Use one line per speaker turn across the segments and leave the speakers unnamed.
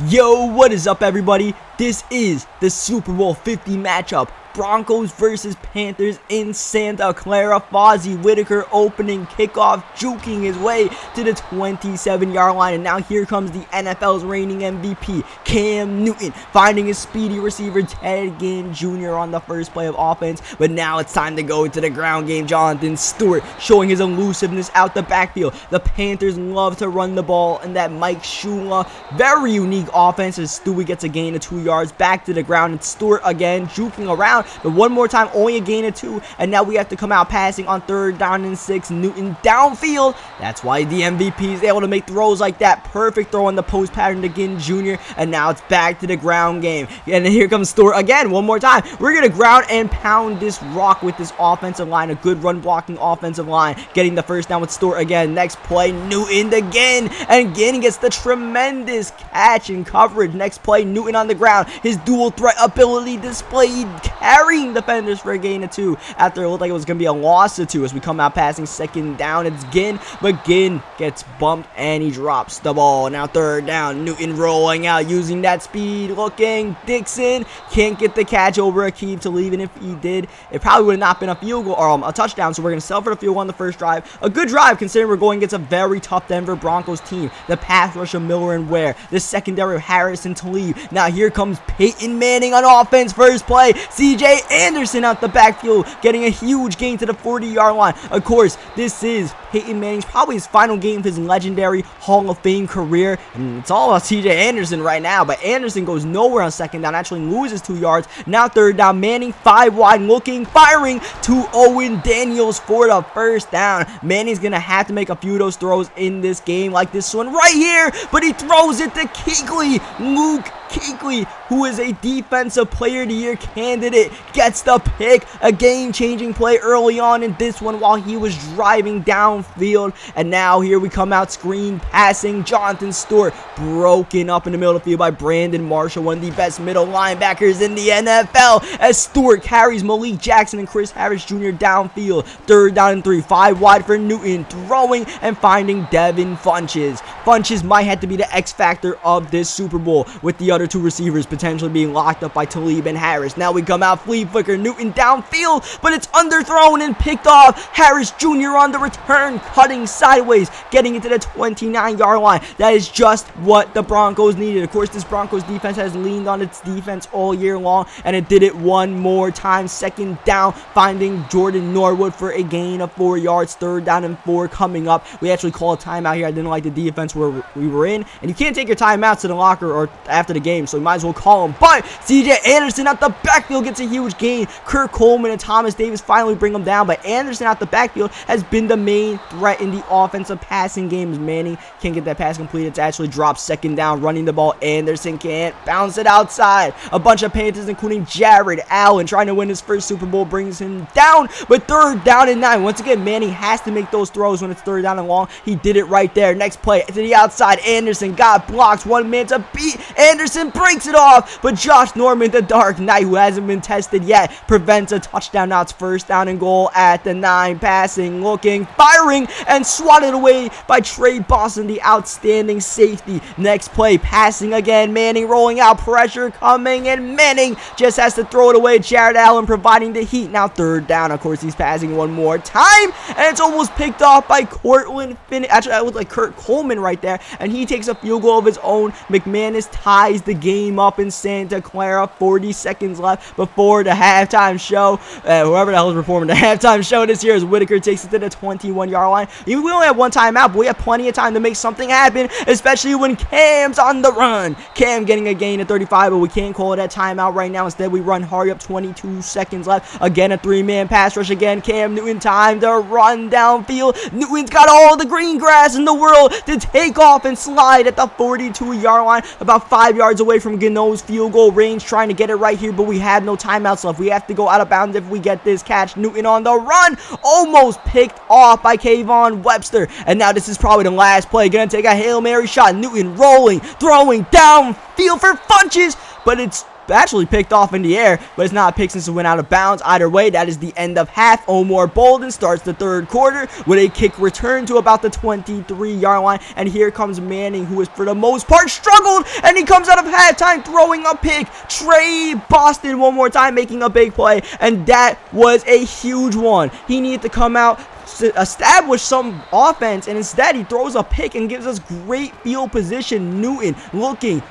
Yo, what is up, everybody? This is the Super Bowl 50 matchup. Broncos versus Panthers in Santa Clara. Fozzie Whitaker opening kickoff, juking his way to the 27-yard line. And now here comes the NFL's reigning MVP, Cam Newton, finding his speedy receiver, Ted Ginn Jr. on the first play of offense. But now it's time to go to the ground game. Jonathan Stewart showing his elusiveness out the backfield. The Panthers love to run the ball, and that Mike Shula, very unique offense as Stewie gets a gain of 2 yards. Back to the ground, and Stewart again juking around. But one more time, only a gain of 2, and now we have to come out passing on 3rd down and 6. Newton downfield. That's why the MVP is able to make throws like that. Perfect throw on the post pattern to Ginn Jr., and now it's back to the ground game. And then here comes Stewart again, one more time. We're going to ground and pound this rock with this offensive line. A good run blocking offensive line. Getting the first down with Stewart again. Next play, Newton again, and Ginn gets the tremendous catch and coverage. Next play, Newton on the ground. His dual threat ability displayed, carrying defenders for a gain of 2 after it looked like it was going to be a loss of 2 as we come out passing 2nd down. It's Ginn, but Ginn gets bumped and he drops the ball. Now 3rd down, Newton rolling out using that speed, looking. Dixon can't get the catch over Akeem to leave, and if he did, it probably would have not been a field goal or a touchdown, so we're going to settle for the field goal on the first drive. A good drive considering we're going against a very tough Denver Broncos team. The pass rush of Miller and Ware, the secondary of Harris and Talib. Now here comes Peyton Manning on offense. First play, C.J. Anderson out the backfield, getting a huge gain to the 40-yard line. Of course, this is Peyton Manning's probably his final game of his legendary Hall of Fame career, and it's all about C.J. Anderson right now, but Anderson goes nowhere on 2nd down, actually loses 2 yards. Now 3rd down, Manning 5 wide, looking, firing to Owen Daniels for the first down. Manning's gonna have to make a few of those throws in this game, like this one right here, but he throws it to Kuechly. Luke Kuechly, who is a Defensive Player of the Year candidate, gets the pick. A game-changing play early on in this one while he was driving downfield. And now here we come out screen passing. Jonathan Stewart broken up in the middle of the field by Brandon Marshall, one of the best middle linebackers in the NFL, as Stewart carries Malik Jackson and Chris Harris Jr. downfield. 3rd down and 3, 5 wide for Newton, throwing and finding Devin Funchess. Funchess might have to be the X factor of this Super Bowl, with the other 2 receivers potentially being locked up by Talib and Harris. Now we come out flea flicker, Newton downfield, but it's underthrown and picked off. Harris Jr. on the return, cutting sideways, getting into the 29-yard line. That is just what the Broncos needed. Of course, this Broncos defense has leaned on its defense all year long, and it did it one more time. 2nd down, finding Jordan Norwood for a gain of 4 yards. 3rd down and 4 coming up. We actually call a timeout here. I didn't like the defense where we were in, and you can't take your timeouts to the locker or after the game, so you might as well call them. But C.J. Anderson out the backfield gets a huge gain. Kirk Coleman and Thomas Davis finally bring him down, but Anderson out the backfield has been the main threat in the offensive passing game as Manning can't get that pass completed. It's actually dropped. 2nd down, running the ball. Anderson can't bounce it outside. A bunch of Panthers, including Jared Allen, trying to win his first Super Bowl, brings him down. But 3rd down and 9. Once again, Manning has to make those throws when it's 3rd down and long. He did it right there. Next play to the outside. Anderson got blocked. One man to beat. Anderson breaks it off, but Josh Norman, the Dark Knight, who hasn't been tested yet, prevents a touchdown. Now it's 1st down and goal at the 9. Passing, looking, firing, and swatted away by Trey Boston, the outstanding safety. Next play, passing again. Manning rolling out, pressure coming, and Manning just has to throw it away. Jared Allen providing the heat. Now 3rd down. Of course, he's passing one more time, and it's almost picked off by Cortland Finney. Actually, that looked like Kirk Coleman right there, and he takes a field goal of his own. McManus ties the game up in Santa Clara. 40 seconds left before the halftime show. Whoever the hell is performing the halftime show this year, as Whitaker takes it to the 21-yard line. We only have one timeout, but we have plenty of time to make something happen, especially when Cam's on the run. Cam getting a gain of 35, but we can't call it a timeout right now. Instead, we run hurry up. 22 seconds left. Again, a 3-man pass rush again. Cam Newton, time to run downfield. Newton's got all the green grass in the world to take off and slide at the 42-yard line, about 5 yards away from Gano's field goal range, trying to get it right here, but we have no timeouts left. We have to go out of bounds if we get this catch. Newton on the run, almost picked off by Kayvon Webster, and now this is probably the last play. Gonna take a Hail Mary shot. Newton rolling, throwing downfield for Funchess, but it's actually picked off in the air, but it's not a pick since it went out of bounds. Either way, that is the end of half. Omar Bolden starts the third quarter with a kick return to about the 23-yard line, and here comes Manning, who is for the most part struggled, and he comes out of halftime throwing a pick. Trey Boston one more time making a big play, and that was a huge one. He needed to come out, establish some offense, and instead he throws a pick and gives us great field position. Newton looking,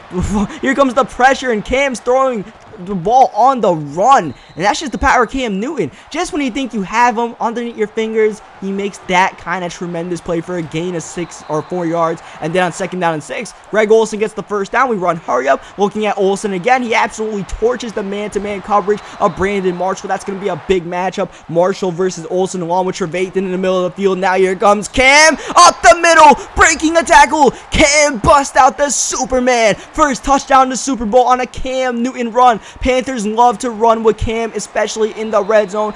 here comes the pressure, and Cam's throwing the ball on the run, and that's just the power of Cam Newton. Just when you think you have him underneath your fingers, he makes that kind of tremendous play for a gain of 6 or 4 yards, and then on 2nd down and 6, Greg Olsen gets the first down. We run hurry up, looking at Olsen again. He absolutely torches the man-to-man coverage of Brandon Marshall. That's going to be a big matchup. Marshall versus Olsen along with Trevathan in the middle of the field. Now here comes Cam up the middle, breaking a tackle. Cam busts out the Superman. First touchdown in the Super Bowl on a Cam Newton run. Panthers love to run with Cam, especially in the red zone.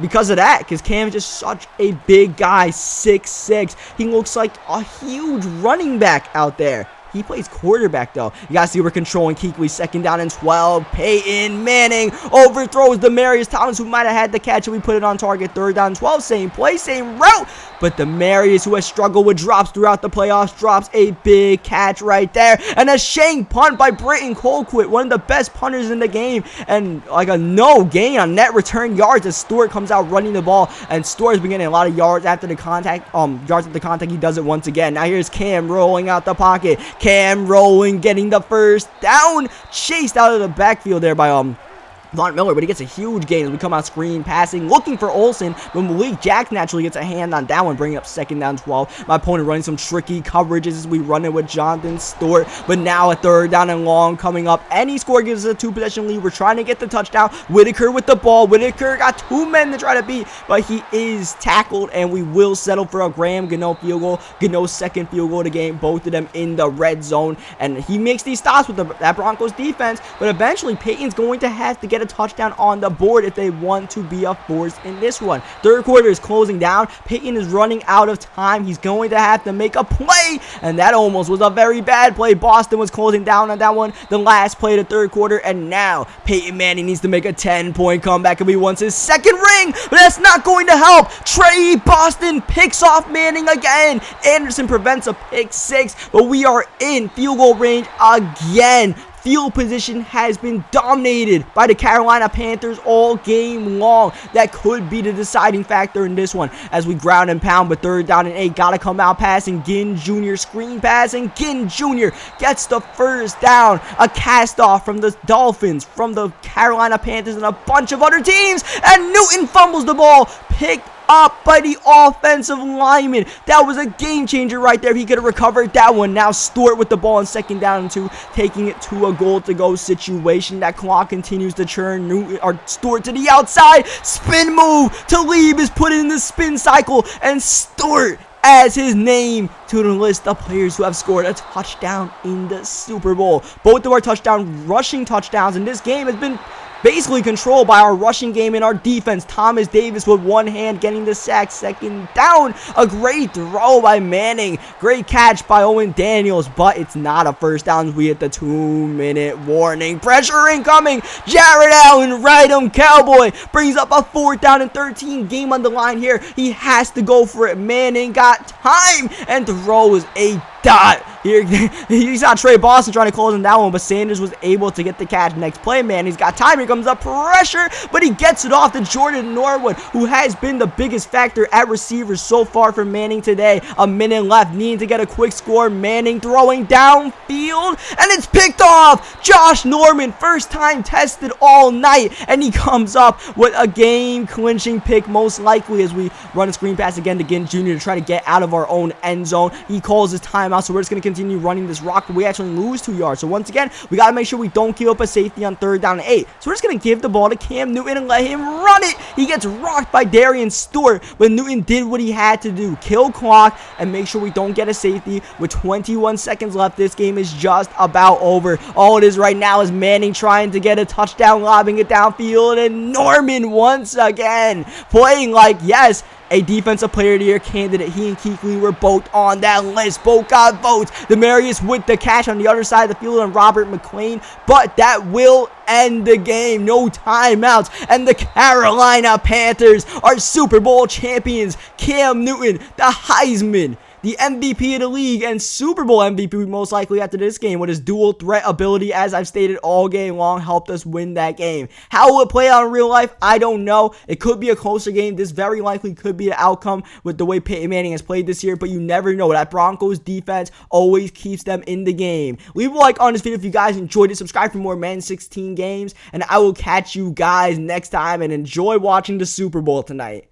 Because of that, because Cam is just such a big guy, 6'6". He looks like a huge running back out there. He plays quarterback, though. You guys see we're controlling Kuechly. 2nd down and 12. Peyton Manning overthrows Demarius Thomas, who might have had the catch if we put it on target. 3rd down and 12. Same play, same route. But Demarius, who has struggled with drops throughout the playoffs, drops a big catch right there. And a shank punt by Britton Colquitt, one of the best punters in the game. And like a no gain on net return yards as Stewart comes out running the ball. And Stewart's been getting a lot of yards after the contact. He does it once again. Now here's Cam rolling out the pocket. Cam rolling, getting the first down. Chased out of the backfield there by Von Miller, but he gets a huge gain as we come out screen passing, looking for Olsen, but Malik Jackson naturally gets a hand on that one, bringing up 2nd down 12. My opponent running some tricky coverages as we run it with Jonathan Stewart, but now a 3rd down and long coming up. Any score gives us a 2-possession lead. We're trying to get the touchdown. Whitaker with the ball. Whitaker got 2 men to try to beat, but he is tackled, and we will settle for a Graham Gano field goal. Gano's 2nd field goal of the game, both of them in the red zone, and he makes these stops with that Broncos defense, but eventually Peyton's going to have to get a touchdown on the board if they want to be a force in this one. 3rd quarter is closing down. Peyton is running out of time. He's going to have to make a play, and that almost was a very bad play. Boston was closing down on that one, the last play of the 3rd quarter, and now Peyton Manning needs to make a 10-point comeback if he wants his 2nd ring, but that's not going to help. Trey Boston picks off Manning again. Anderson prevents a pick 6, but we are in field goal range again. Field position has been dominated by the Carolina Panthers all game long. That could be the deciding factor in this one as we ground and pound, but 3rd down and 8. Gotta come out passing. Ginn Jr. screen pass, and Ginn Jr. gets the first down. A cast off from the Dolphins, from the Carolina Panthers, and a bunch of other teams, and Newton fumbles the ball. Picked up by the offensive lineman. That was a game changer right there. He could have recovered that one. Now Stewart with the ball on 2nd down and 2, taking it to a goal to go situation. That clock continues to churn. Stewart to the outside. Spin move. Talib is put in the spin cycle, and Stewart adds his name to the list of players who have scored a touchdown in the Super Bowl. Both of our rushing touchdowns in this game has been basically controlled by our rushing game and our defense. Thomas Davis with one hand getting the sack. 2nd down. A great throw by Manning. Great catch by Owen Daniels, but it's not a first down. We hit the 2-minute warning. Pressure incoming. Jared Allen, right on Cowboy, brings up a 4th down and 13. Game on the line here. He has to go for it. Manning got time and throws a dot. Here, he's got Trey Boston trying to close him that one, but Sanders was able to get the catch. Next play, man, he's got time. Here comes up pressure, but he gets it off to Jordan Norwood, who has been the biggest factor at receiver so far for Manning today. A minute left, needing to get a quick score. Manning throwing downfield, and it's picked off. Josh Norman, first time tested all night, and he comes up with a game-clinching pick, most likely, as we run a screen pass again to Ginn Jr. to try to get out of our own end zone. He calls his timeout, so we're just going to continue running this rock, but we actually lose 2 yards. So once again, we got to make sure we don't give up a safety on 3rd down and 8. So we're just going to give the ball to Cam Newton and let him run it. He gets rocked by Darian Stewart, but Newton did what he had to do. Kill clock and make sure we don't get a safety. With 21 seconds left, this game is just about over. All it is right now is Manning trying to get a touchdown, lobbing it downfield, and Norman once again playing like, yes, a Defensive Player of the Year candidate. He and Kuechly were both on that list. Both got votes. Demarius with the catch on the other side of the field and Robert McClain. But that will end the game. No timeouts. And the Carolina Panthers are Super Bowl champions. Cam Newton, the Heisman, the MVP of the league, and Super Bowl MVP most likely after this game, with his dual threat ability, as I've stated all game long, helped us win that game. How will it play out in real life? I don't know. It could be a closer game. This very likely could be the outcome with the way Peyton Manning has played this year, but you never know. That Broncos defense always keeps them in the game. Leave a like on this video if you guys enjoyed it. Subscribe for more Madden 16 games, and I will catch you guys next time, and enjoy watching the Super Bowl tonight.